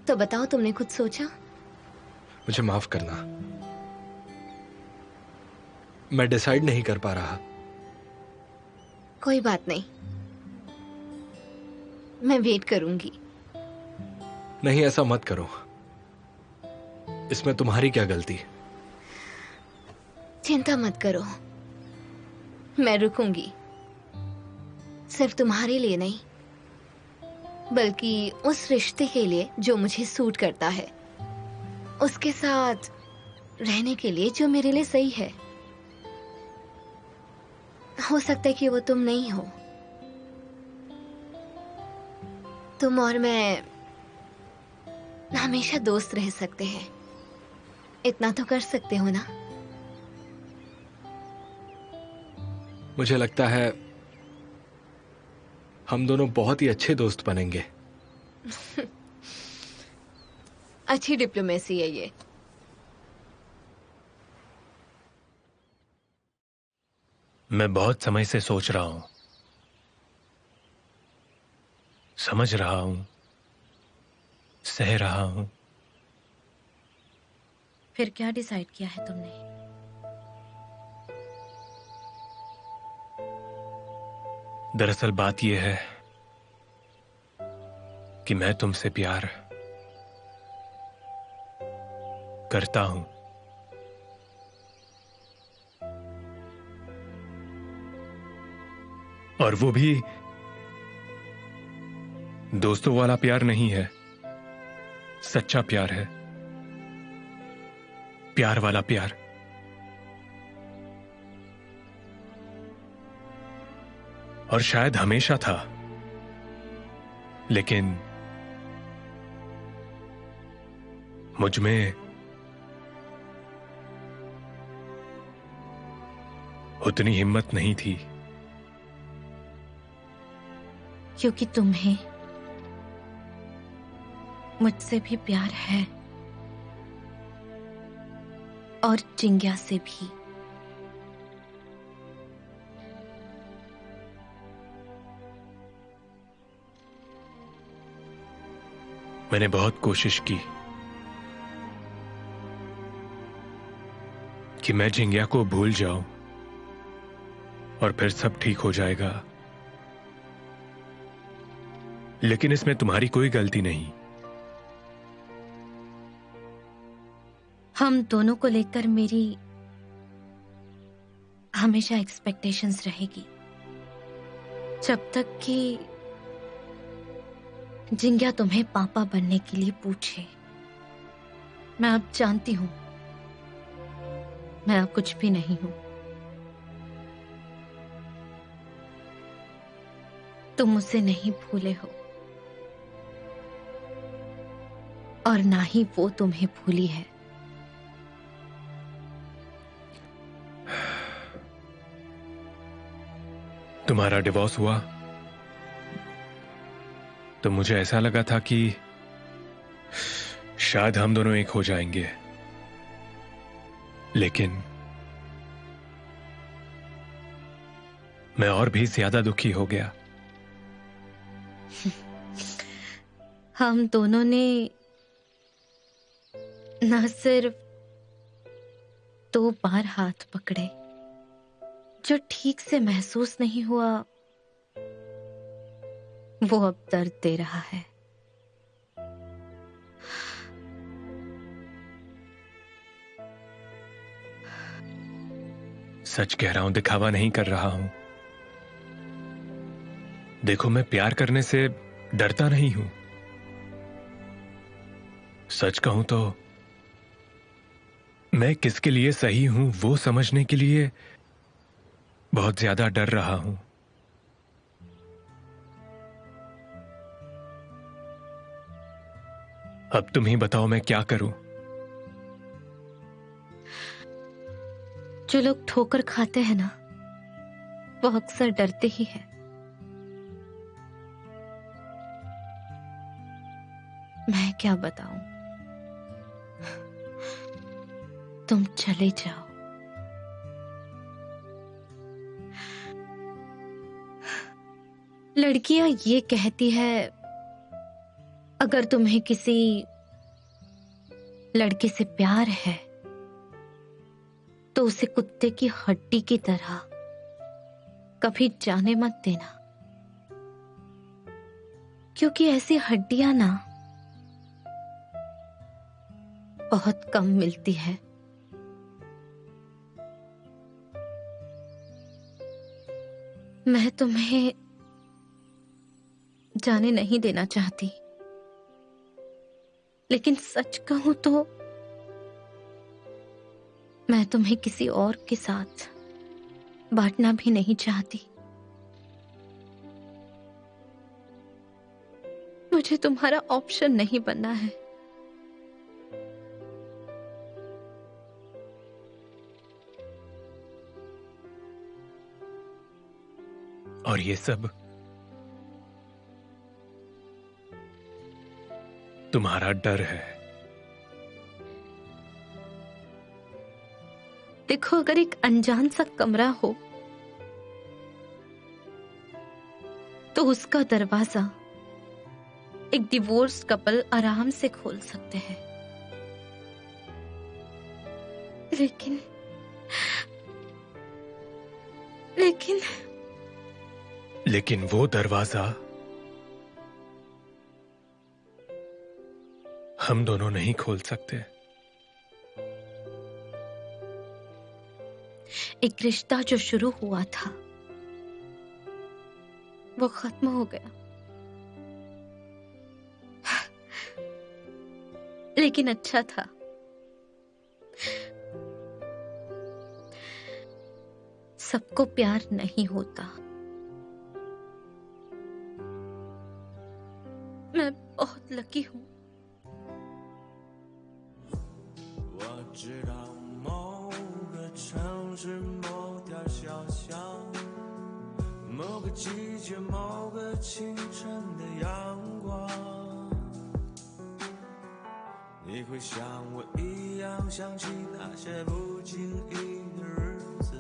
तो बताओ, तुमने कुछ सोचा? मुझे माफ करना, मैं डिसाइड नहीं कर पा रहा। कोई बात नहीं, मैं वेट करूंगी। नहीं, ऐसा मत करो। इसमें तुम्हारी क्या गलती? चिंता मत करो, मैं रुकूंगी। सिर्फ तुम्हारे लिए नहीं, बल्कि उस रिश्ते के लिए जो मुझे सूट करता है, उसके साथ रहने के लिए जो मेरे लिए सही है। हो सकता है कि वो तुम नहीं हो। तुम और मैं हमेशा दोस्त रह सकते हैं, इतना तो कर सकते हो ना? मुझे लगता है हम दोनों बहुत ही अच्छे दोस्त बनेंगे। अच्छी डिप्लोमेसी है ये। मैं बहुत समय से सोच रहा हूं, समझ रहा हूं, सह रहा हूं। फिर क्या डिसाइड किया है तुमने? दरअसल बात यह है कि मैं तुमसे प्यार करता हूं। और वो भी दोस्तों वाला प्यार नहीं है, सच्चा प्यार है, प्यार वाला प्यार। और शायद हमेशा था, लेकिन मुझ में उतनी हिम्मत नहीं थी। क्योंकि तुम्हें मुझसे भी प्यार है, और जिंग्या से भी। मैंने बहुत कोशिश की कि मैं जिंग्या को भूल जाऊं और फिर सब ठीक हो जाएगा, लेकिन इसमें तुम्हारी कोई गलती नहीं। हम दोनों को लेकर मेरी हमेशा एक्सपेक्टेशंस रहेगी, जब तक कि जिंग्या तुम्हें पापा बनने के लिए पूछे। मैं अब जानती हूं, मैं अब कुछ भी नहीं हूं। तुम मुझसे नहीं भूले हो, और ना ही वो तुम्हें भूली है। तुम्हारा डिवोर्स हुआ तो मुझे ऐसा लगा था कि शायद हम दोनों एक हो जाएंगे, लेकिन मैं और भी ज्यादा दुखी हो गया। हम दोनों ने न सिर्फ 2 बार हाथ पकड़े, जो ठीक से महसूस नहीं हुआ, वो अब दर्द दे रहा है। सच कह रहा हूं, दिखावा नहीं कर रहा हूं। देखो, मैं प्यार करने से डरता नहीं हूं। सच कहूं तो मैं किसके लिए सही हूं वो समझने के लिए बहुत ज्यादा डर रहा हूं। अब तुम ही बताओ, मैं क्या करूं? जो लोग ठोकर खाते हैं ना, वो अक्सर डरते ही हैं। मैं क्या बताऊं? तुम चले जाओ। लड़कियां ये कहती है, अगर तुम्हें किसी लड़के से प्यार है तो उसे कुत्ते की हड्डी की तरह कभी जाने मत देना, क्योंकि ऐसी हड्डियां ना बहुत कम मिलती है। मैं तुम्हें जाने नहीं देना चाहती, लेकिन सच कहूं तो मैं तुम्हें किसी और के साथ बांटना भी नहीं चाहती। मुझे तुम्हारा ऑप्शन नहीं बनना है। और ये सब तुम्हारा डर है। देखो, अगर एक अनजान सा कमरा हो तो उसका दरवाजा एक डिवोर्स कपल आराम से खोल सकते हैं, लेकिन लेकिन लेकिन वो दरवाजा हम दोनों नहीं खोल सकते। एक रिश्ता जो शुरू हुआ था वो खत्म हो गया, लेकिन अच्छा था। सबको प्यार नहीं होता। मैं बहुत लकी हूं। 我知道某个城市某条小巷，某个季节某个清晨的阳光，你会像我一样想起那些不经意的日子，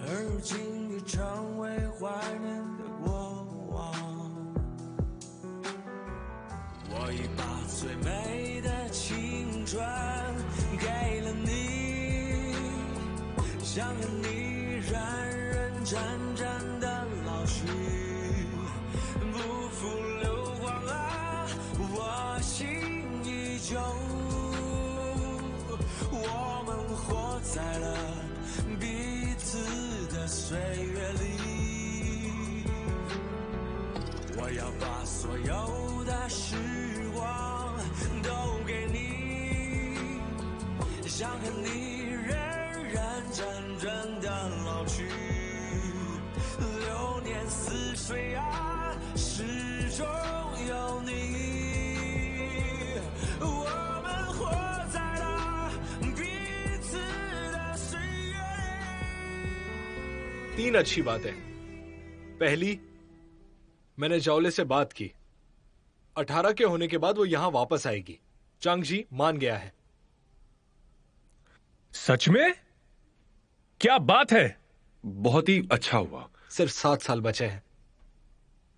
而如今已成为怀念的过往。我已把最美的青春给了你，想和你认认真真的老去，不负流光啊，我心依旧。我们活在了彼此的岁月里，我要把所有的时光都给你，想和你认认真真的老去。流年似水啊，始终有你。我们活在了彼此的岁月里。 3 अच्छी बातें। पहली, मैंने जौले से बात की। 18 के होने के बाद वो यहां वापस आएगी। चांगजी मान गया है। सच में? क्या बात है? बहुत ही अच्छा हुआ। सिर्फ 7 साल बचे हैं।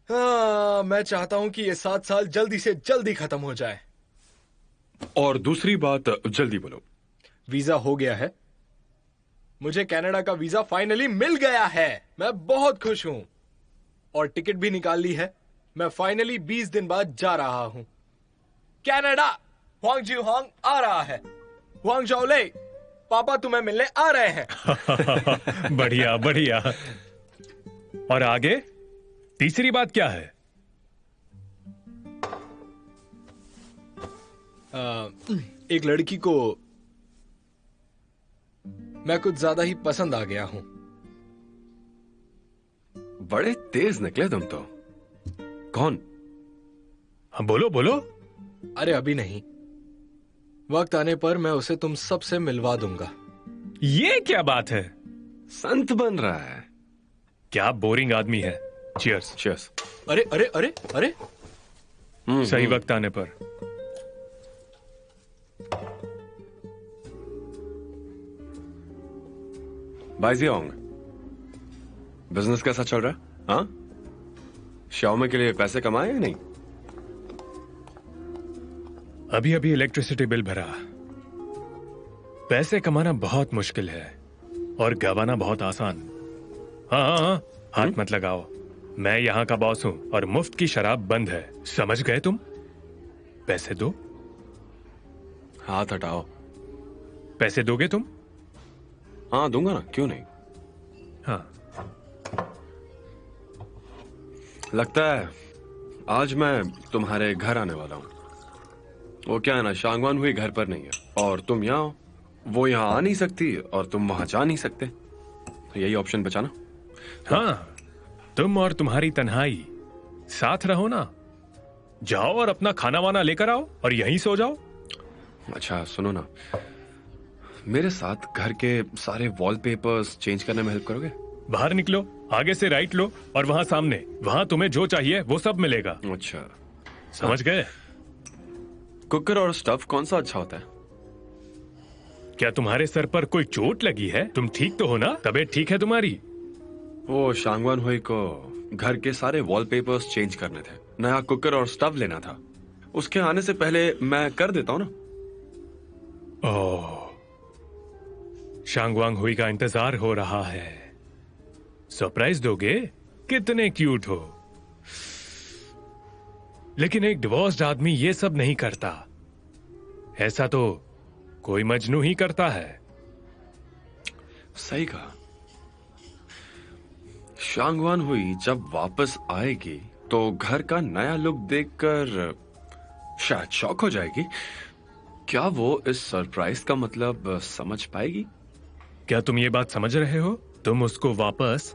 हाँ, मैं चाहता हूं कि ये 7 साल जल्दी से जल्दी खत्म हो जाए। और दूसरी बात, जल्दी बोलो। वीजा हो गया है। मुझे कनाडा का वीजा फाइनली मिल गया है। मैं बहुत खुश हूं। और टिकट भी निकाल ली है। मैं फाइनली 20 दिन बाद जा रहा हूं कनाडा। हुआंग जीहुआंग आ रहा है। हुआंग जौले, पापा तुम्हें मिलने आ रहे हैं। बढ़िया बढ़िया। और आगे तीसरी बात क्या है? एक लड़की को मैं कुछ ज्यादा ही पसंद आ गया हूं। बड़े तेज निकले तुम तो। कौन? हाँ, बोलो बोलो। अरे अभी नहीं, वक्त आने पर मैं उसे तुम सबसे मिलवा दूंगा। ये क्या बात है? संत बन रहा है। क्या बोरिंग आदमी है। चीयर्स। चीयर्स। अरे अरे अरे अरे, सही वक्त आने पर। बाइजियोंग, बिजनेस कैसा चल रहा है? हाँ, शाओमे के लिए पैसे कमाए या नहीं? अभी अभी इलेक्ट्रिसिटी बिल भरा। पैसे कमाना बहुत मुश्किल है और गवाना बहुत आसान। हाँ हाँ हाँ, हाथ मत लगाओ। मैं यहाँ का बॉस हूँ और मुफ्त की शराब बंद है, समझ गए तुम? पैसे दो। हाथ हटाओ। पैसे दोगे तुम? हाँ दूंगा ना, क्यों नहीं। हाँ। लगता है आज मैं तुम्हारे घर आने वाला हूँ। वो क्या है ना, शांगवान हुई घर पर नहीं है और तुम यहाँ हो। वो यहाँ आ नहीं सकती और तुम वहां जा नहीं सकते, तो यही ऑप्शन बचा ना। हाँ, तुम और तुम्हारी तन्हाई साथ रहो ना। जाओ और अपना खाना वाना लेकर आओ और यहीं सो जाओ। अच्छा सुनो ना, मेरे साथ घर के सारे वॉलपेपर्स चेंज करने में हेल्प करोगे? बाहर निकलो, आगे से राइट लो और वहां सामने, वहां तुम्हें जो चाहिए वो सब मिलेगा। अच्छा, समझ गए? कुकर और स्टफ कौन सा अच्छा होता है? क्या तुम्हारे सर पर कोई चोट लगी है? तुम ठीक तो हो ना? तबीयत ठीक है तुम्हारी? वो शांगवान हुई को घर के सारे वॉलपेपर्स चेंज करने थे, नया कुकर और स्टव लेना था। उसके आने से पहले मैं कर देता हूँ ना। ओह, शांगवांग हुई का इंतजार हो रहा है। सरप्राइज दोगे? कितने क्यूट हो। लेकिन एक डिवोर्स्ड आदमी ये सब नहीं करता। ऐसा तो कोई मजनू ही करता है। सही कहा। शांगवान हुई जब वापस आएगी तो घर का नया लुक देखकर शायद शॉक हो जाएगी। क्या वो इस सरप्राइज का मतलब समझ पाएगी? क्या तुम ये बात समझ रहे हो? तुम उसको वापस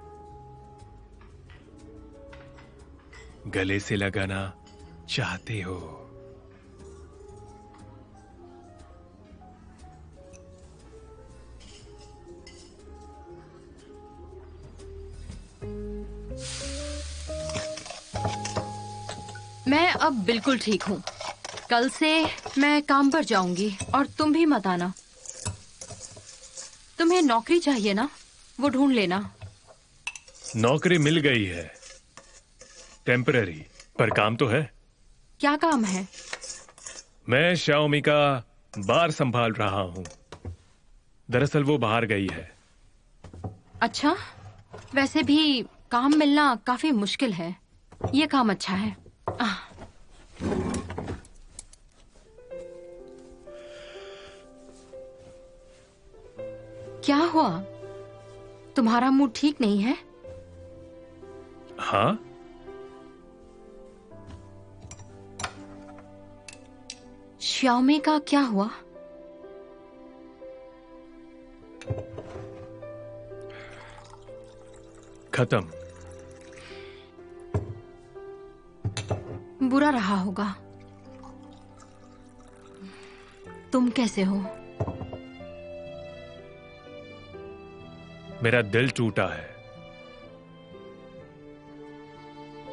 गले से लगाना चाहते हो। मैं अब बिल्कुल ठीक हूँ। कल से मैं काम पर जाऊंगी और तुम भी मत आना। तुम्हें नौकरी चाहिए ना, वो ढूंढ लेना। नौकरी मिल गई है, टेम्पररी, पर काम तो है। क्या काम है? मैं शाओमी का बार संभाल रहा हूं। दरअसल वो बाहर गई है। अच्छा, वैसे भी काम मिलना काफी मुश्किल है। ये काम अच्छा है। क्या हुआ? तुम्हारा मूड ठीक नहीं है? हाँ, श्याओमी का क्या हुआ? खत्म। बुरा रहा होगा। तुम कैसे हो? मेरा दिल टूटा है।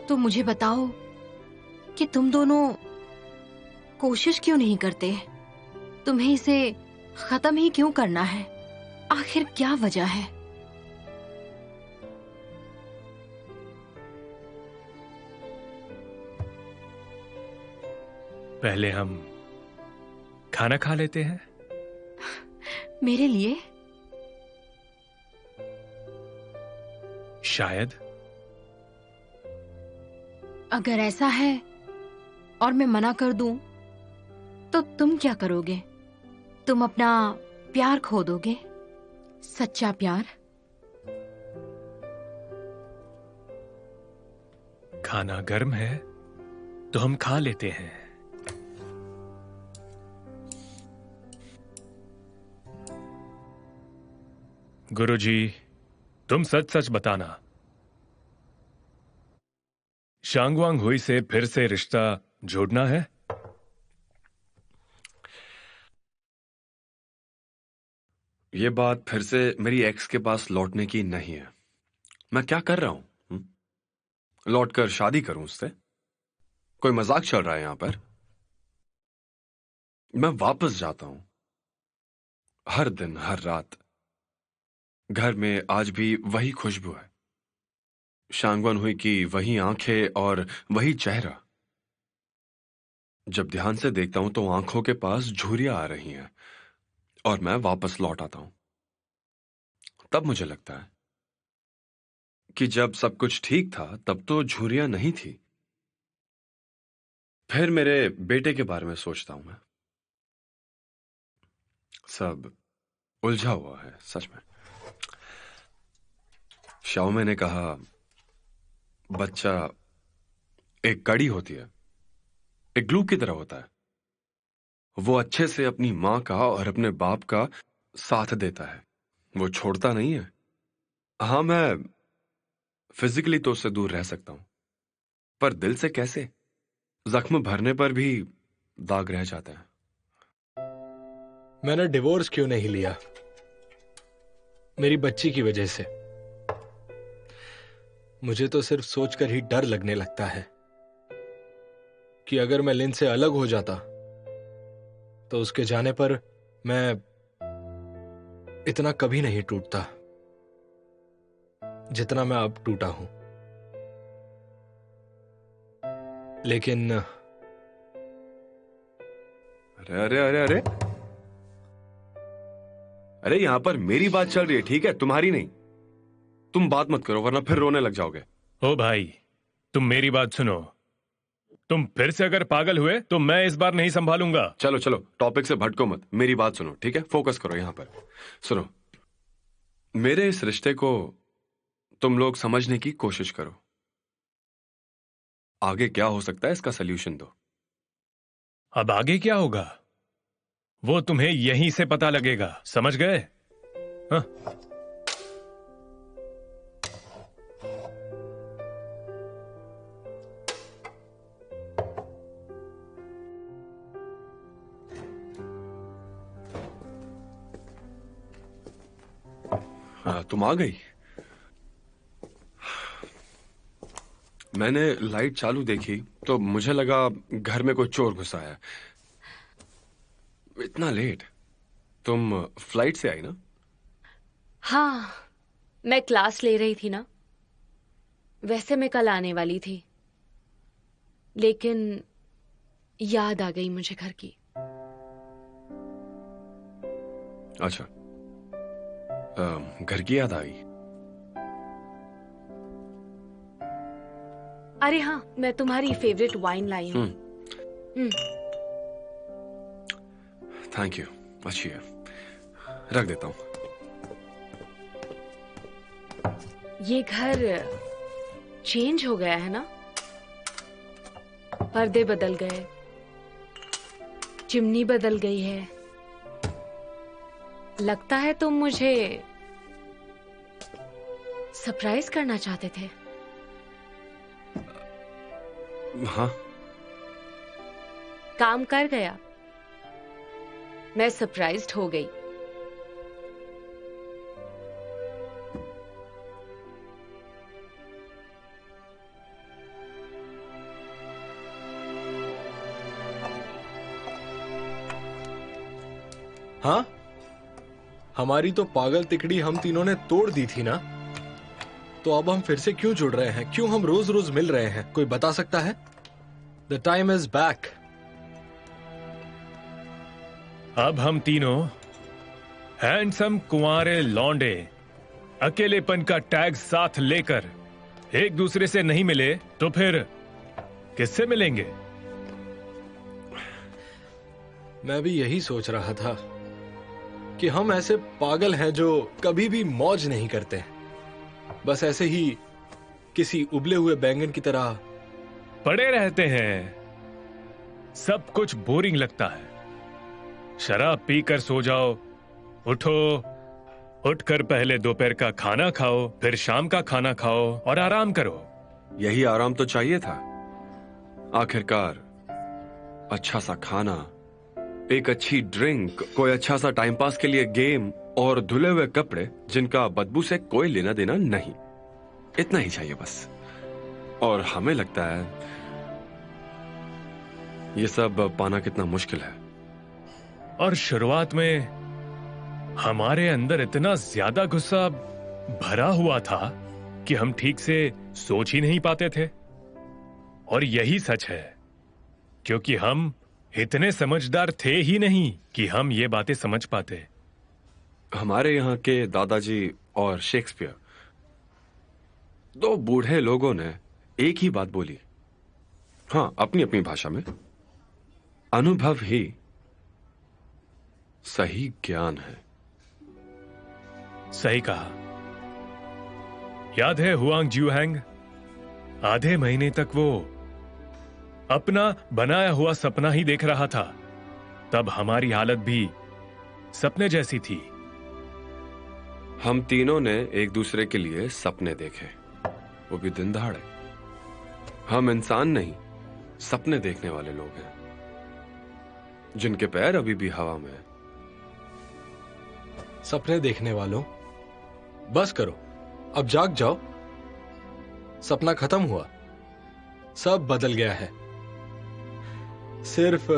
तो मुझे बताओ कि तुम दोनों कोशिश क्यों नहीं करते? तुम्हें इसे खत्म ही क्यों करना है? आखिर क्या वजह है? पहले हम खाना खा लेते हैं। मेरे लिए? शायद। अगर ऐसा है और मैं मना कर दूं, तो तुम क्या करोगे? तुम अपना प्यार खो दोगे, सच्चा प्यार। खाना गर्म है तो हम खा लेते हैं। गुरुजी, तुम सच सच बताना, शांगवांग हुई से फिर से रिश्ता जोड़ना है? ये बात फिर से मेरी एक्स के पास लौटने की नहीं है। मैं क्या कर रहा हूं? लौटकर शादी करूं उससे? कोई मजाक चल रहा है यहां पर? मैं वापस जाता हूं। हर दिन हर रात घर में आज भी वही खुशबू है, शांगवान हुई की वही आंखें और वही चेहरा। जब ध्यान से देखता हूं तो आंखों के पास झुर्रियां आ रही हैं और मैं वापस लौट आता हूं। तब मुझे लगता है कि जब सब कुछ ठीक था तब तो झुर्रियां नहीं थी। फिर मेरे बेटे के बारे में सोचता हूं मैं। सब उलझा हुआ है सच में। शाओमे ने कहा बच्चा एक कड़ी होती है, एक ग्लू की तरह होता है। वो अच्छे से अपनी मां का और अपने बाप का साथ देता है, वो छोड़ता नहीं है। हाँ, मैं फिजिकली तो उससे दूर रह सकता हूं, पर दिल से कैसे? जख्म भरने पर भी दाग रह जाते हैं। मैंने डिवोर्स क्यों नहीं लिया? मेरी बच्ची की वजह से। मुझे तो सिर्फ सोचकर ही डर लगने लगता है कि अगर मैं लिन से अलग हो जाता तो उसके जाने पर मैं इतना कभी नहीं टूटता जितना मैं अब टूटा हूं। लेकिन अरे अरे अरे अरे अरे, यहां पर मेरी बात चल रही है, ठीक है, तुम्हारी नहीं। तुम बात मत करो वरना फिर रोने लग जाओगे। ओ भाई, तुम मेरी बात सुनो। तुम फिर से अगर पागल हुए तो मैं इस बार नहीं संभालूंगा। चलो चलो, टॉपिक से भटको मत, मेरी बात सुनो, ठीक है? फोकस करो यहां पर। सुनो, मेरे इस रिश्ते को तुम लोग समझने की कोशिश करो। आगे क्या हो सकता है इसका सलूशन दो। अब आगे क्या होगा वो तुम्हें यहीं से पता लगेगा, समझ गए? हाँ? तुम आ गई। मैंने लाइट चालू देखी तो मुझे लगा घर में कोई चोर घुसा है। इतना लेट? तुम फ्लाइट से आई ना? हाँ, मैं क्लास ले रही थी ना। वैसे मैं कल आने वाली थी, लेकिन याद आ गई मुझे घर की। अच्छा, घर की याद आई? अरे हाँ, मैं तुम्हारी फेवरेट वाइन लाई हूँ। थैंक यू, अच्छी है, रख देता हूं। ये घर चेंज हो गया है ना? पर्दे बदल गए, चिमनी बदल गई है। लगता है तुम मुझे सरप्राइज करना चाहते थे। हाँ, काम कर गया, मैं सरप्राइज्ड हो गई। हाँ, हमारी तो पागल तिकड़ी हम तीनों ने तोड़ दी थी ना, तो अब हम फिर से क्यों जुड़ रहे हैं? क्यों हम रोज रोज मिल रहे हैं? कोई बता सकता है? The time is back. अब हम तीनों हैंडसम कुंवारे लौंडे अकेलेपन का टैग साथ लेकर एक दूसरे से नहीं मिले तो फिर किससे मिलेंगे? मैं भी यही सोच रहा था कि हम ऐसे पागल हैं जो कभी भी मौज नहीं करते, बस ऐसे ही किसी उबले हुए बैंगन की तरह पड़े रहते हैं। सब कुछ बोरिंग लगता है। शराब पीकर सो जाओ, उठो, उठकर पहले दोपहर का खाना खाओ, फिर शाम का खाना खाओ और आराम करो। यही आराम तो चाहिए था। आखिरकार अच्छा सा खाना, एक अच्छी ड्रिंक, कोई अच्छा सा टाइम पास के लिए गेम और धुले हुए कपड़े जिनका बदबू से कोई लेना देना नहीं, इतना ही चाहिए बस। और हमें लगता है ये सब पाना कितना मुश्किल है। और शुरुआत में हमारे अंदर इतना ज्यादा गुस्सा भरा हुआ था कि हम ठीक से सोच ही नहीं पाते थे। और यही सच है क्योंकि हम इतने समझदार थे ही नहीं कि हम ये बातें समझ पाते। हमारे यहाँ के दादाजी और शेक्सपियर, दो बूढ़े लोगों ने एक ही बात बोली। हाँ, अपनी अपनी भाषा में। अनुभव ही सही ज्ञान है। सही कहा। याद है हुआंग ज्यूहैंग? आधे महीने तक वो अपना बनाया हुआ सपना ही देख रहा था। तब हमारी हालत भी सपने जैसी थी। हम तीनों ने एक दूसरे के लिए सपने देखे, वो भी दिन दहाड़े। हम इंसान नहीं, सपने देखने वाले लोग हैं, जिनके पैर अभी भी हवा में हैं। सपने देखने वालों, बस करो, अब जाग जाओ। सपना खत्म हुआ, सब बदल गया है। सिर्फ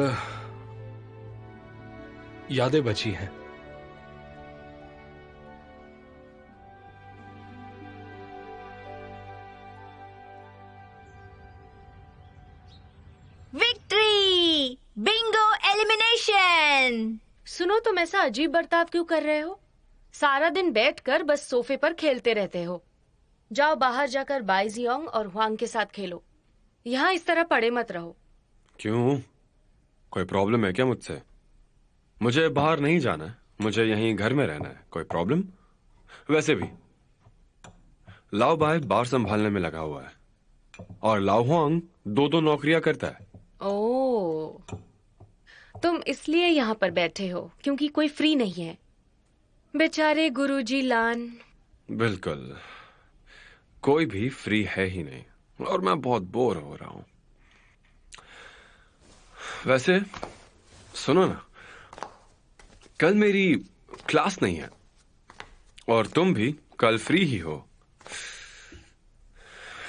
यादें बची हैं। विक्ट्री! Bingo elimination! सुनो, तुम ऐसा अजीब बर्ताव क्यों कर रहे हो? सारा दिन बैठकर बस सोफे पर खेलते रहते हो। जाओ बाहर जाकर बाई जियोंग और हुआंग के साथ खेलो। यहाँ इस तरह पड़े मत रहो। क्यों? कोई प्रॉब्लम है क्या मुझसे? मुझे बाहर नहीं जाना है, मुझे यहीं घर में रहना है। कोई प्रॉब्लम? वैसे भी लाओ बाय बार संभालने में लगा हुआ है और लाओ हुआंग दो नौकरियां करता है। ओह, तुम इसलिए यहाँ पर बैठे हो क्योंकि कोई फ्री नहीं है। बेचारे गुरुजी लान। बिल्कुल, कोई भी फ्री है ही नहीं और मैं बहुत बोर हो रहा हूं। वैसे सुनो ना, कल मेरी क्लास नहीं है और तुम भी कल फ्री ही हो,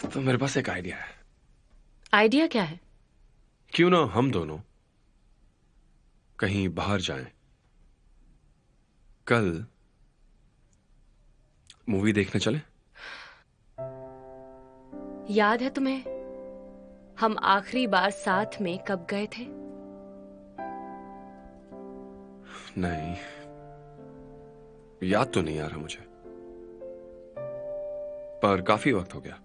तो मेरे पास एक आइडिया है। आइडिया क्या है? क्यों ना हम दोनों कहीं बाहर जाएं? कल मूवी देखने चले? याद है तुम्हें हम आखिरी बार साथ में कब गए थे? नहीं, याद तो नहीं आ रहा मुझे, पर काफी वक्त हो गया।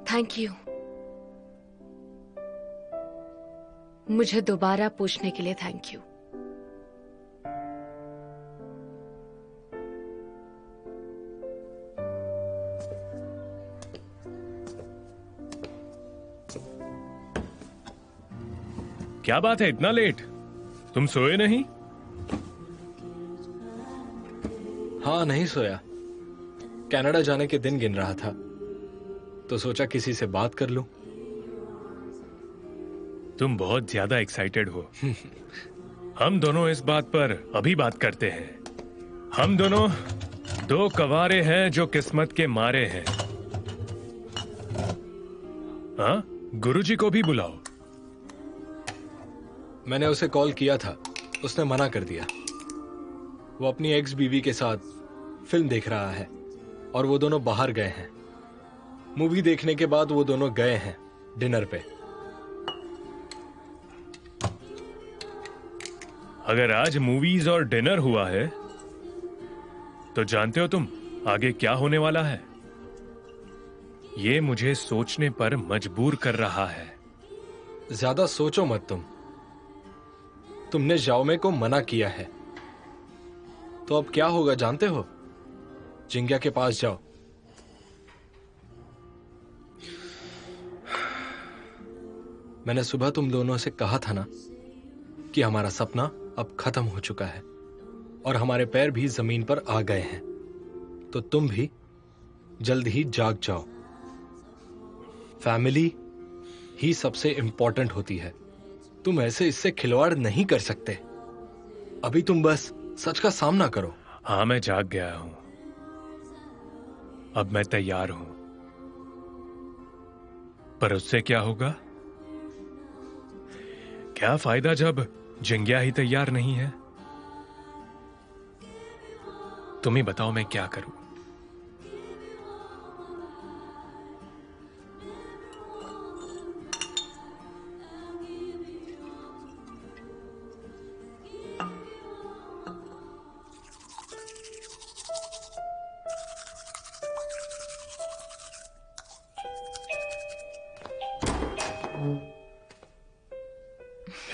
थैंक यू मुझे दोबारा पूछने के लिए। Thank you. क्या बात है, इतना लेट? तुम सोए नहीं? हाँ, नहीं सोया। कनाडा जाने के दिन गिन रहा था, तो सोचा किसी से बात कर लूं। तुम बहुत ज्यादा एक्साइटेड हो। हम दोनों इस बात पर अभी बात करते हैं। हम दोनों दो कवारे हैं जो किस्मत के मारे हैं। हाँ, गुरुजी को भी बुलाओ। मैंने उसे कॉल किया था, उसने मना कर दिया। वो अपनी एक्स बीवी के साथ फिल्म देख रहा है और वो दोनों बाहर गए हैं। मूवी देखने के बाद वो दोनों गए हैं डिनर पे। अगर आज मूवीज और डिनर हुआ है तो जानते हो तुम आगे क्या होने वाला है? ये मुझे सोचने पर मजबूर कर रहा है। ज्यादा सोचो मत तुमने जाओमे को मना किया है, तो अब क्या होगा जानते हो? जिंग्या के पास जाओ। मैंने सुबह तुम दोनों से कहा था ना कि हमारा सपना अब खत्म हो चुका है और हमारे पैर भी जमीन पर आ गए हैं, तो तुम भी जल्द ही जाग जाओ। फैमिली ही सबसे इंपॉर्टेंट होती है। तुम ऐसे इससे खिलवाड़ नहीं कर सकते। अभी तुम बस सच का सामना करो। हाँ, मैं जाग गया हूं। अब मैं तैयार हूं। पर उससे क्या होगा? क्या फायदा जब जिंग्या ही तैयार नहीं है? तुम ही बताओ मैं क्या करूं?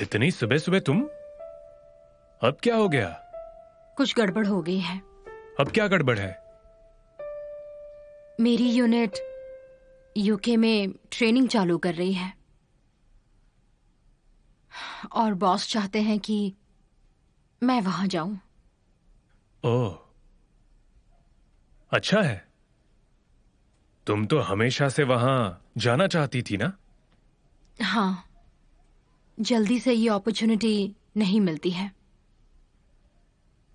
इतनी सुबह सुबह तुम? अब क्या हो गया? कुछ गड़बड़ हो गई है। अब क्या गड़बड़ है? मेरी यूनिट यूके में ट्रेनिंग चालू कर रही है और बॉस चाहते हैं कि मैं वहां जाऊं। ओह, अच्छा है। तुम तो हमेशा से वहां जाना चाहती थी ना? हाँ, जल्दी से ये अपॉर्चुनिटी नहीं मिलती है।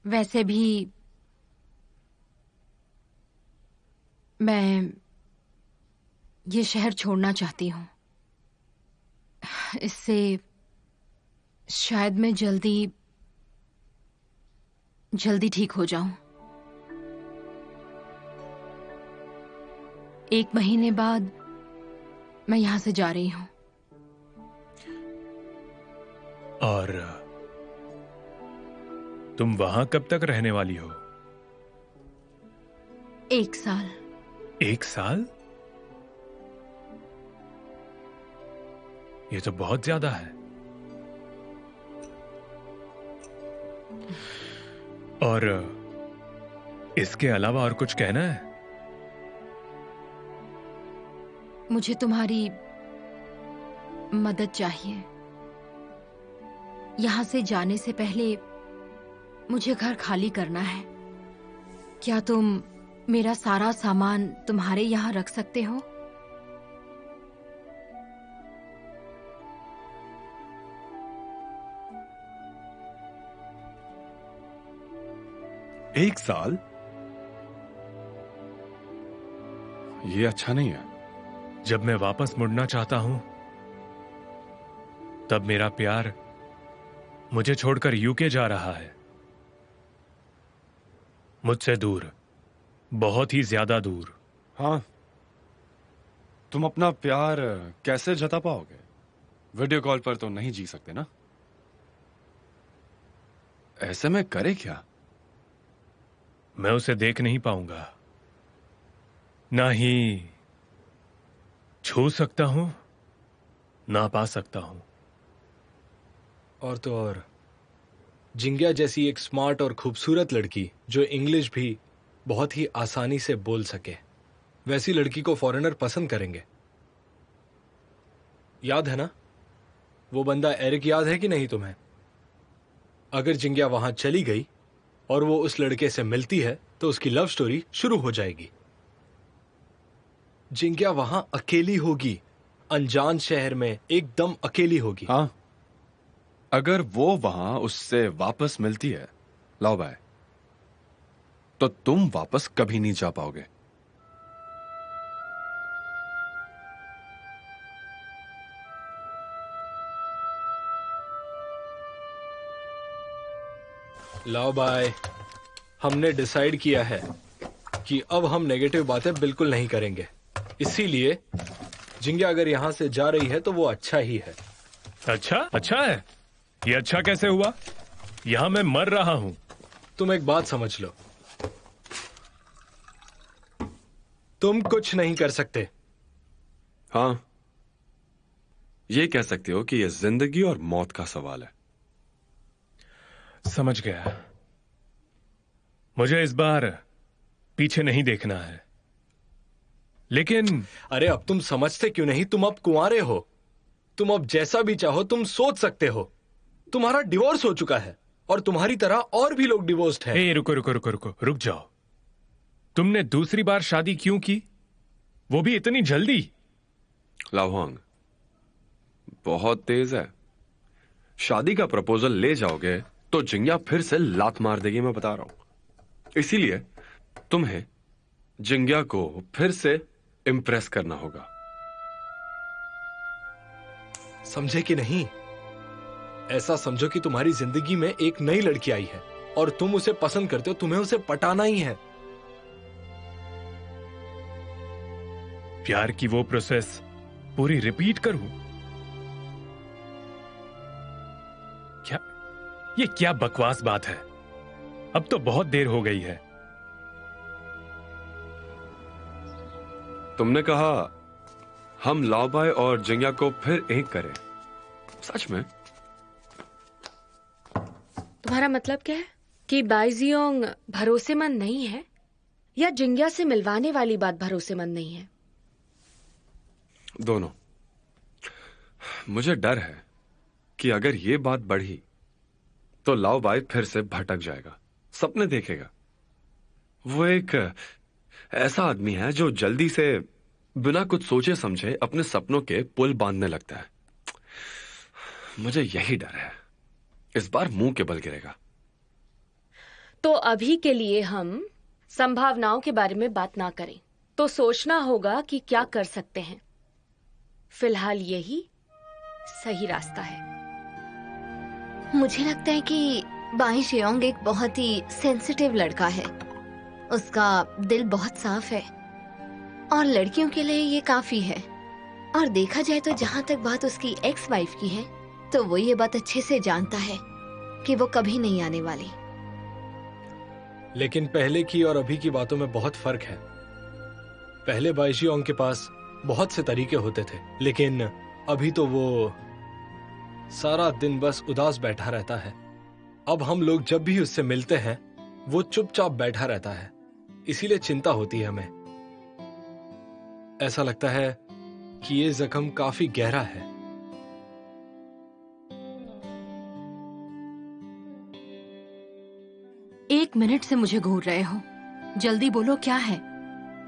वैसे भी मैं ये शहर छोड़ना चाहती हूँ। इससे शायद मैं जल्दी ठीक हो जाऊं। 1 महीने बाद मैं यहां से जा रही हूं। और तुम वहां कब तक रहने वाली हो? 1 साल। 1 साल? ये तो बहुत ज्यादा है। और इसके अलावा और कुछ कहना है? मुझे तुम्हारी मदद चाहिए। यहां से जाने से पहले मुझे घर खाली करना है। क्या तुम मेरा सारा सामान तुम्हारे यहां रख सकते हो? एक साल? ये अच्छा नहीं है। जब मैं वापस मुड़ना चाहता हूं, तब मेरा प्यार मुझे छोड़कर यूके जा रहा है। मुझसे दूर, बहुत ही ज्यादा दूर। हाँ, तुम अपना प्यार कैसे जता पाओगे? वीडियो कॉल पर तो नहीं जी सकते ना। ऐसे में करे क्या? मैं उसे देख नहीं पाऊंगा, ना ही छू सकता हूं, ना पा सकता हूं। और तो और जिंगिया जैसी एक स्मार्ट और खूबसूरत लड़की जो इंग्लिश भी बहुत ही आसानी से बोल सके, वैसी लड़की को फॉरेनर पसंद करेंगे। याद है ना वो बंदा एरिक? याद है कि नहीं तुम्हें? अगर जिंगिया वहां चली गई और वो उस लड़के से मिलती है तो उसकी लव स्टोरी शुरू हो जाएगी। जिंगिया वहां अकेली होगी, अनजान शहर में एकदम अकेली होगी। हाँ, अगर वो वहां उससे वापस मिलती है, लाओ बाय, तो तुम वापस कभी नहीं जा पाओगे। लाओ बाय, हमने डिसाइड किया है कि अब हम नेगेटिव बातें बिल्कुल नहीं करेंगे। इसीलिए जिंगिया अगर यहां से जा रही है तो वो अच्छा ही है। अच्छा? अच्छा है? ये अच्छा कैसे हुआ? यहां मैं मर रहा हूं। तुम एक बात समझ लो, तुम कुछ नहीं कर सकते। हाँ, ये कह सकते हो कि ये जिंदगी और मौत का सवाल है। समझ गया। मुझे इस बार पीछे नहीं देखना है। लेकिन अरे अब तुम समझते क्यों नहीं? तुम अब कुंवारे हो। तुम अब जैसा भी चाहो तुम सोच सकते हो। तुम्हारा डिवोर्स हो चुका है और तुम्हारी तरह और भी लोग डिवोर्स्ड हैं। ए, रुको रुको रुको रुको, रुक जाओ। तुमने दूसरी बार शादी क्यों की? वो भी इतनी जल्दी? लाओहांग बहुत तेज है। शादी का प्रपोजल ले जाओगे तो जिंगिया फिर से लात मार देगी, मैं बता रहा हूं। इसीलिए तुम्हें जिंगिया को फिर से इंप्रेस करना होगा। समझे कि नहीं? ऐसा समझो कि तुम्हारी जिंदगी में एक नई लड़की आई है और तुम उसे पसंद करते हो, तुम्हें उसे पटाना ही है। प्यार की वो प्रोसेस पूरी रिपीट करूं? क्या ये क्या बकवास बात है? अब तो बहुत देर हो गई है। तुमने कहा हम लाओबाई और जिंग्या को फिर एक करें। सच में। तुम्हारा मतलब क्या है? कि बाइजियोंग भरोसेमंद नहीं है या जिंग्या से मिलवाने वाली बात भरोसेमंद नहीं है? दोनों। मुझे डर है कि अगर ये बात बढ़ी तो लाओबाई फिर से भटक जाएगा, सपने देखेगा। वो एक ऐसा आदमी है जो जल्दी से बिना कुछ सोचे समझे अपने सपनों के पुल बांधने लगता है। मुझे यही डर है, इस बार मुंह के बल गिरेगा। तो अभी के लिए हम संभावनाओं के बारे में बात ना करें, तो सोचना होगा कि क्या कर सकते हैं। फिलहाल यही सही रास्ता है। मुझे लगता है कि बाई जियोंग एक बहुत ही सेंसिटिव लड़का है। उसका दिल बहुत साफ है और लड़कियों के लिए ये काफी है। और देखा जाए तो जहाँ तक बात उसकी एक्स वाइफ की है, तो वो ये बात अच्छे से जानता है कि वो कभी नहीं आने वाली। लेकिन पहले की और अभी की बातों में बहुत फर्क है। पहले बाई जियोंग के पास बहुत से तरीके होते थे, लेकिन अभी तो वो सारा दिन बस उदास बैठा रहता है। अब हम लोग जब भी उससे मिलते हैं वो चुपचाप बैठा रहता है, इसीलिए चिंता होती है हमें। ऐसा लगता है कि ये जख्म काफी गहरा है। एक मिनट से मुझे घूर रहे हो, जल्दी बोलो क्या है?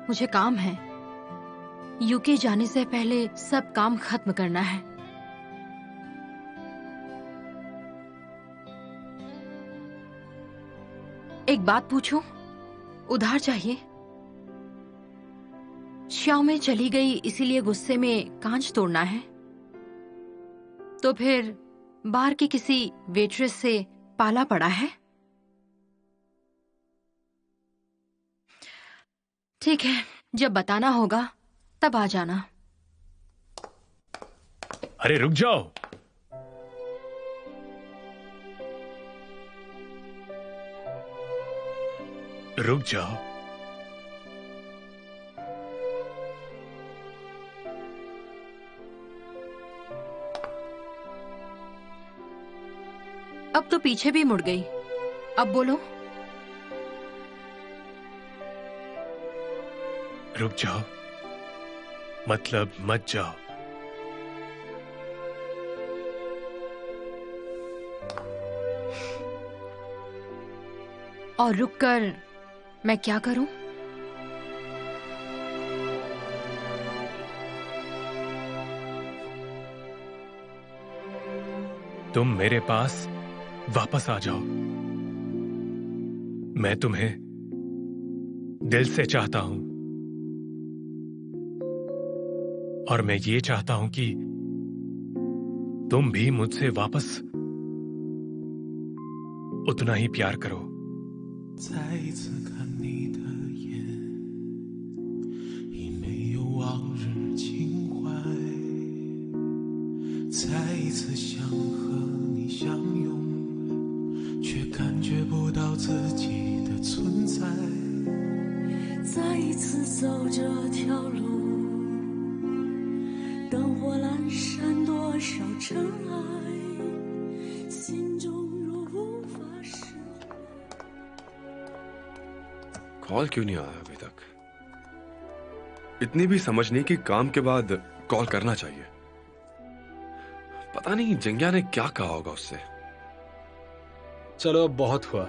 मुझे काम है। यूके जाने से पहले सब काम खत्म करना है। एक बात पूछूं? उधार चाहिए? श्याओ में चली गई इसीलिए गुस्से में कांच तोड़ना है? तो फिर बार की किसी वेट्रेस से पाला पड़ा है? ठीक है, जब बताना होगा तब आ जाना। अरे रुक जाओ। रुक जाओ। अब तो पीछे भी मुड़ गई। अब बोलो। रुक जाओ मतलब मत जाओ। और रुककर मैं क्या करूं? तुम मेरे पास वापस आ जाओ। मैं तुम्हें दिल से चाहता हूं और मैं ये चाहता हूं कि तुम भी मुझसे वापस उतना ही प्यार करो। 再一次看你的眼，已没有往日情怀。再一次想和你相拥，却感觉不到自己的存在。再一次走这条路，灯火阑珊多少尘埃，心中若无法释怀。 कॉल क्यों नहीं आया अभी तक? इतनी भी समझ नहीं कि काम के बाद कॉल करना चाहिए। पता नहीं जिंग्या ने क्या कहा होगा उससे। चलो अब बहुत हुआ,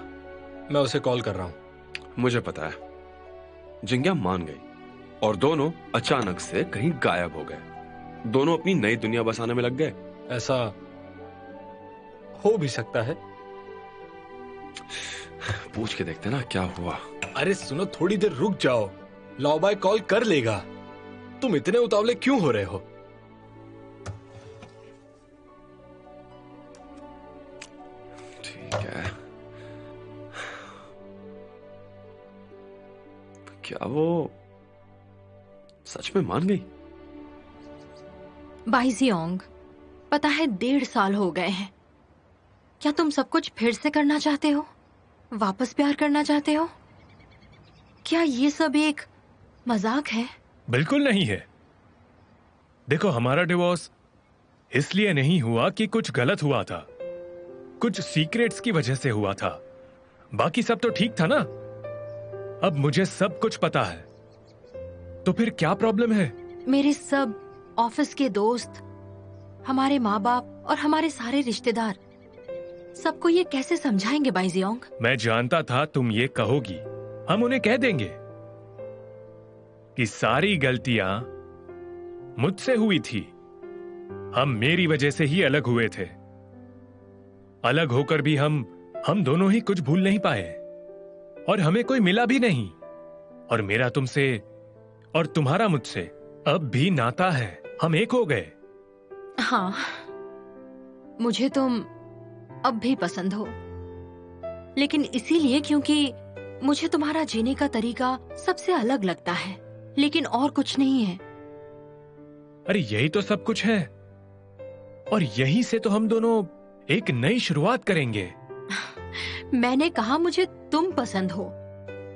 मैं उसे कॉल कर रहा हूं। मुझे पता है जिंग्या मान गई और दोनों अचानक से कहीं गायब हो गए। दोनों अपनी नई दुनिया बसाने में लग गए। ऐसा हो भी सकता है। पूछ के देखते ना क्या हुआ। अरे सुनो, थोड़ी देर रुक जाओ, लाओबाई कॉल कर लेगा। तुम इतने उतावले क्यों हो रहे हो? ठीक है। क्या वो सच में मान गई? बाइजियोंग, पता है 1.5 साल हो गए हैं। क्या तुम सब कुछ फिर से करना चाहते हो? वापस प्यार करना चाहते हो? क्या ये सब एक मजाक है? बिल्कुल नहीं है। देखो, हमारा डिवोर्स इसलिए नहीं हुआ कि कुछ गलत हुआ था, कुछ सीक्रेट्स की वजह से हुआ था। बाकी सब तो ठीक था ना। अब मुझे सब कुछ पता है, तो फिर क्या प्रॉब्लम है? मेरे सब ऑफिस के दोस्त, हमारे माँ बाप और हमारे सारे रिश्तेदार सबको ये कैसे समझाएंगे बाइजियोंग? मैं जानता था तुम ये कहोगी। हम उन्हें कह देंगे कि सारी गलतियां मुझसे हुई थी। हम मेरी वजह से ही अलग हुए थे। अलग होकर भी हम दोनों ही कुछ भूल नहीं पाए, और हमें कोई मिला भी नहीं। और मेरा तुमसे और तुम्हारा मुझसे अब भी नाता है। हम एक हो गए। हाँ, मुझे तुम अब भी पसंद हो, लेकिन इसीलिए क्योंकि मुझे तुम्हारा जीने का तरीका सबसे अलग लगता है, लेकिन और कुछ नहीं है। अरे यही तो सब कुछ है, और यहीं से तो हम दोनों एक नई शुरुआत करेंगे। मैंने कहा मुझे तुम पसंद हो,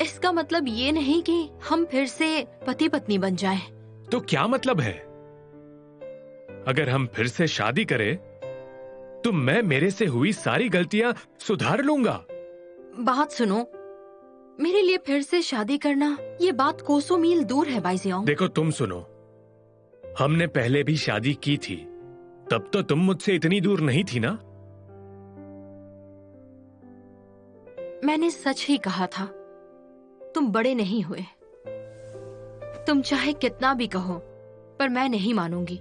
इसका मतलब ये नहीं कि हम फिर से पति पत्नी बन जाएं। तो क्या मतलब है? अगर हम फिर से शादी करें तो मैं मेरे से हुई सारी गलतियां सुधार लूंगा। बात सुनो, मेरे लिए फिर से शादी करना ये बात कोसों मील दूर है बाइजियोंग। देखो, तुम सुनो, हमने पहले भी शादी की थी, तब तो तुम मुझसे इतनी दूर नहीं थी ना। मैंने सच ही कहा था, तुम बड़े नहीं हुए। तुम चाहे कितना भी कहो, पर मैं नहीं मानूंगी।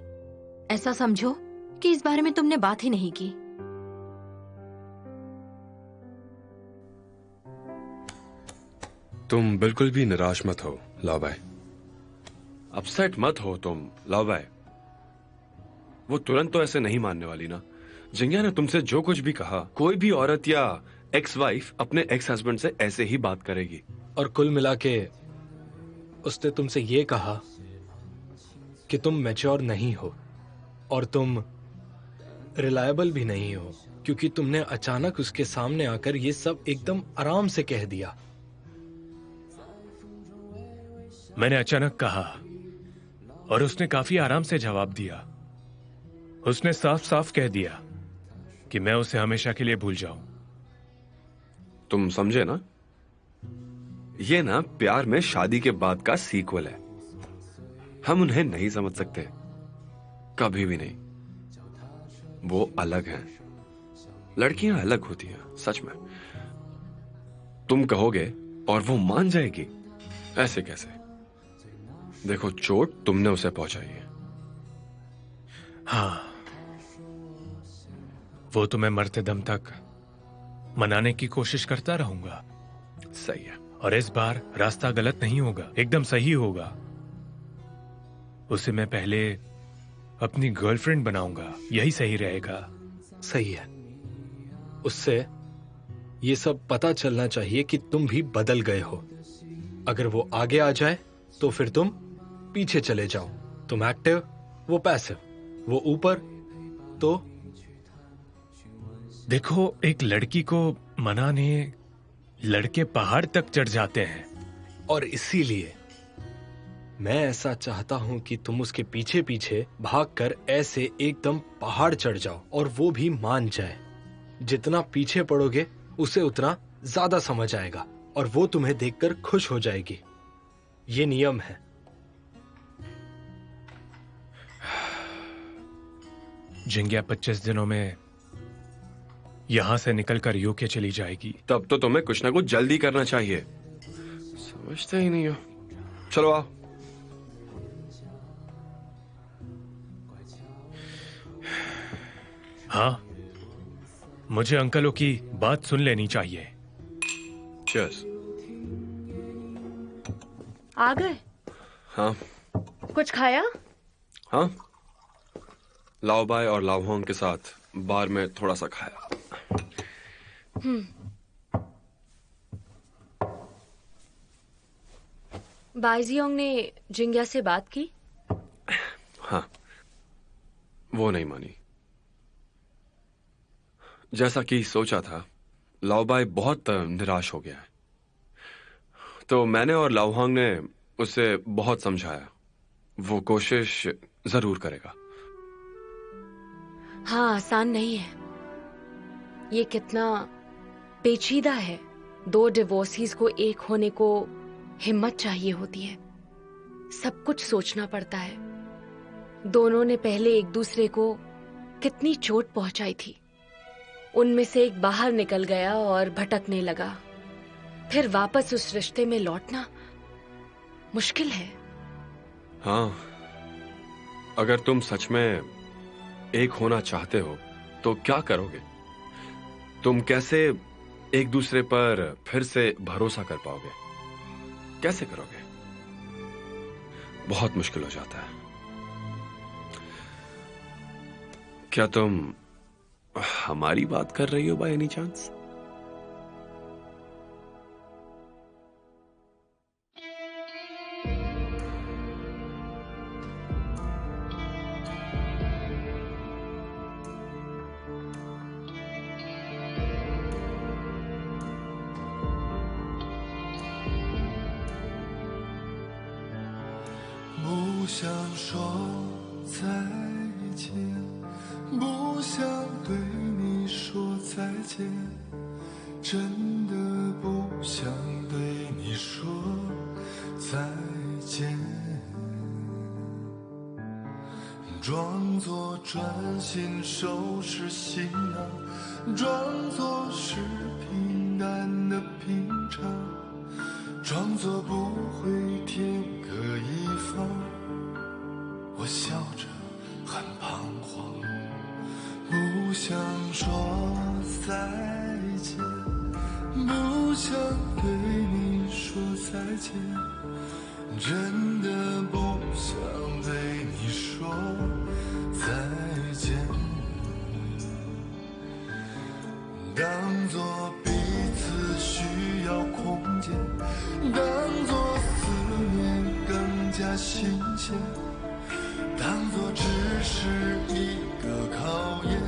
ऐसा समझो कि इस बारे में तुमने बात ही नहीं की। तुम बिल्कुल भी निराश मत हो लाओबाई। अपसेट मत हो तुम लाओबाई। वो तुरंत तो ऐसे नहीं मानने वाली ना। जिंगिया ने तुमसे जो कुछ भी कहा, कोई भी औरत या एक्स वाइफ अपने एक्स हस्बैंड से ऐसे ही बात करेगी। और कुल मिला के उसने तुमसे ये कहा कि तुम मैच्योर नहीं हो और तुम रिलायबल भी नहीं हो, क्योंकि तुमने अचानक उसके सामने आकर ये सब एकदम आराम से कह दिया। मैंने अचानक कहा और उसने काफी आराम से जवाब दिया। उसने साफ साफ कह दिया कि मैं उसे हमेशा के लिए भूल जाऊं। तुम समझे ना? ये ना प्यार में शादी के बाद का सीक्वल है। हम उन्हें नहीं समझ सकते, कभी भी नहीं। वो अलग हैं। लड़कियां अलग होती हैं, सच में। तुम कहोगे और वो मान जाएगी? ऐसे कैसे? देखो, चोट तुमने उसे पहुंचाई है। हाँ, वो तो मैं मरते दम तक मनाने की कोशिश करता रहूंगा। सही है। और इस बार रास्ता गलत नहीं होगा, एकदम सही होगा। उसे मैं पहले अपनी गर्लफ्रेंड बनाऊंगा, यही सही रहेगा। सही है। उससे ये सब पता चलना चाहिए कि तुम भी बदल गए हो। अगर वो आगे आ जाए तो फिर तुम पीछे चले जाओ। तुम एक्टिव, वो पैसिव। वो ऊपर, तो देखो, एक लड़की को मनाने लड़के पहाड़ तक चढ़ जाते हैं। और इसीलिए मैं ऐसा चाहता हूं कि तुम उसके पीछे पीछे भागकर ऐसे एकदम पहाड़ चढ़ जाओ और वो भी मान जाए। जितना पीछे पड़ोगे उसे उतना ज्यादा समझ आएगा और वो तुम्हें देखकर खुश हो जाएगी। ये नियम है। जिंगिया 25 दिनों में यहां से निकलकर यूके चली जाएगी। तब तो तुम्हें कुछ ना कुछ जल्दी करना चाहिए। समझते ही नहीं हो। चलो आओ। हाँ, मुझे अंकलों की बात सुन लेनी चाहिए। चीयर्स। आ गए? हाँ। कुछ खाया? हाँ, लाओबाई और लाओहोंग के साथ बार में थोड़ा सा खाया। बाइजियोंग ने जिंगिया से बात की? हाँ, वो नहीं मानी। जैसा कि सोचा था, लाओबाई बहुत निराश हो गया है। तो मैंने और लाओहोंग ने उसे बहुत समझाया। वो कोशिश जरूर करेगा। हाँ, आसान नहीं है। ये कितना पेचीदा है। 2 डिवोर्सीज को एक होने को हिम्मत चाहिए होती है। सब कुछ सोचना पड़ता है। दोनों ने पहले एक दूसरे को कितनी चोट पहुंचाई थी। उनमें से एक बाहर निकल गया और भटकने लगा। फिर वापस उस रिश्ते में लौटना मुश्किल है। हाँ, अगर तुम सच में एक होना चाहते हो तो क्या करोगे? तुम कैसे एक दूसरे पर फिर से भरोसा कर पाओगे? कैसे करोगे? बहुत मुश्किल हो जाता है। क्या तुम हमारी बात कर रही हो बाय एनी चांस?不想说再见，不想对你说再见，真的不想对你说再见。装作专心收拾行囊，装作是平淡的平常，装作不会天各一方。我笑着很彷徨，不想说再见，不想对你说再见，真的不想对你说再见。当作彼此需要空间，当作思念更加新鲜，当作只是一个考验。